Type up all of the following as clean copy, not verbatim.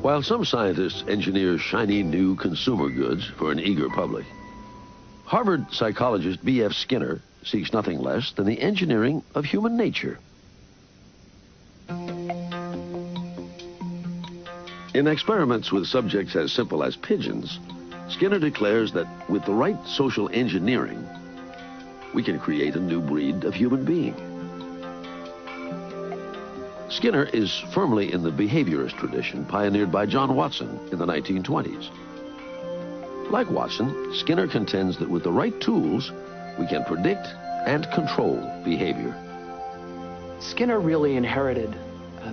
While some scientists engineer shiny new consumer goods for an eager public, Harvard psychologist B.F. Skinner seeks nothing less than the engineering of human nature. In experiments with subjects as simple as pigeons, Skinner declares that with the right social engineering, we can create a new breed of human being. Skinner is firmly in the behaviorist tradition pioneered by John Watson in the 1920s. Like Watson, Skinner contends that with the right tools, we can predict and control behavior. Skinner really inherited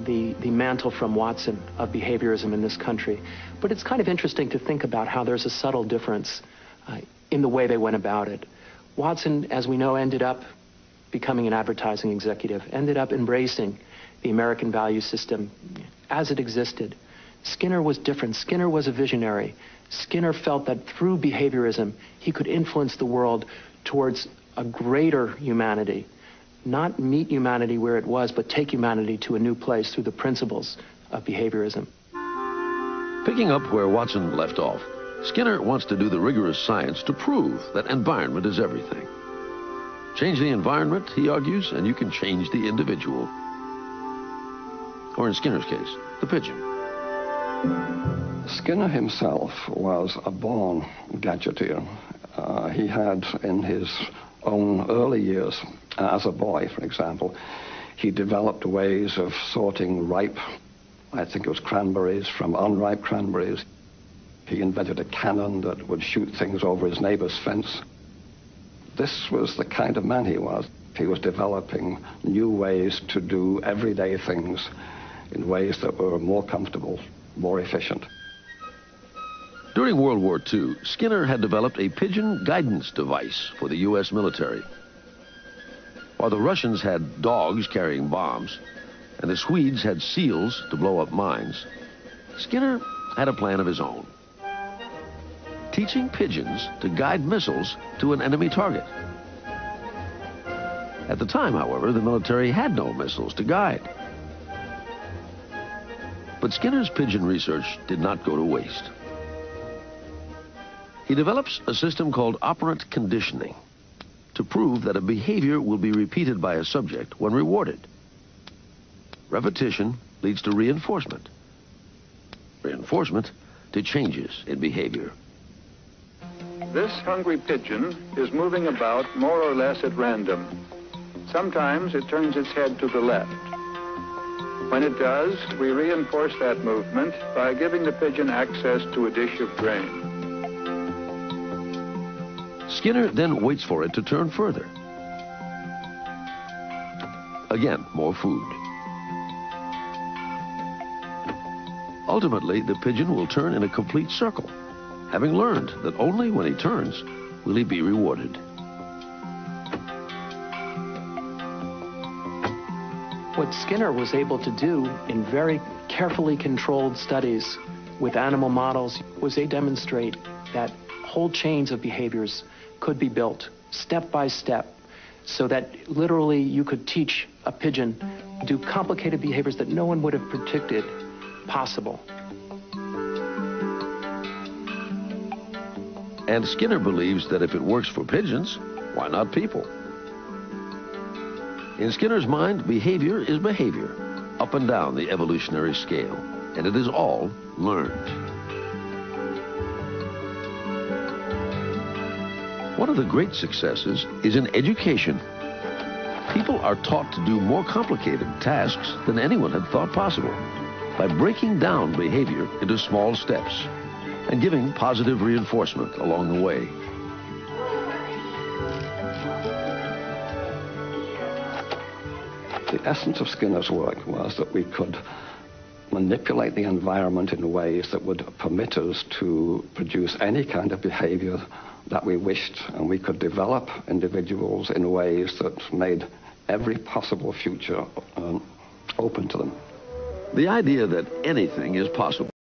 the mantle from Watson of behaviorism in this country. But it's kind of interesting to think about how there's a subtle difference in the way they went about it. Watson, as we know, ended up becoming an advertising executive, ended up embracing the American value system as it existed. Skinner was different. Skinner was a visionary. Skinner felt that through behaviorism, he could influence the world towards a greater humanity. Not meet humanity where it was, but take humanity to a new place through the principles of behaviorism. Picking up where Watson left off, Skinner wants to do the rigorous science to prove that environment is everything. Change the environment, he argues, and you can change the individual. Or in Skinner's case, the pigeon. Skinner himself was a born gadgeteer. He had, in his own early years, as a boy, for example, he developed ways of sorting ripe, I think it was cranberries, from unripe cranberries. He invented a cannon that would shoot things over his neighbor's fence. This was the kind of man he was. He was developing new ways to do everyday things in ways that were more comfortable, more efficient. During World War II, Skinner had developed a pigeon guidance device for the U.S. military. While the Russians had dogs carrying bombs, and the Swedes had seals to blow up mines, Skinner had a plan of his own. Teaching pigeons to guide missiles to an enemy target. At the time, however, the military had no missiles to guide. But Skinner's pigeon research did not go to waste. He develops a system called operant conditioning to prove that a behavior will be repeated by a subject when rewarded. Repetition leads to reinforcement. Reinforcement to changes in behavior. This hungry pigeon is moving about more or less at random. Sometimes it turns its head to the left. When it does, we reinforce that movement by giving the pigeon access to a dish of grain. Skinner then waits for it to turn further. Again, more food. Ultimately, the pigeon will turn in a complete circle, having learned that only when he turns will he be rewarded. What Skinner was able to do in very carefully controlled studies with animal models was they demonstrate that whole chains of behaviors could be built step by step so that literally you could teach a pigeon to do complicated behaviors that no one would have predicted possible. And Skinner believes that if it works for pigeons, why not people? In Skinner's mind, behavior is behavior, up and down the evolutionary scale, and it is all learned. One of the great successes is in education. People are taught to do more complicated tasks than anyone had thought possible by breaking down behavior into small steps and giving positive reinforcement along the way. The essence of Skinner's work was that we could manipulate the environment in ways that would permit us to produce any kind of behavior that we wished, and we could develop individuals in ways that made every possible future open to them. The idea that anything is possible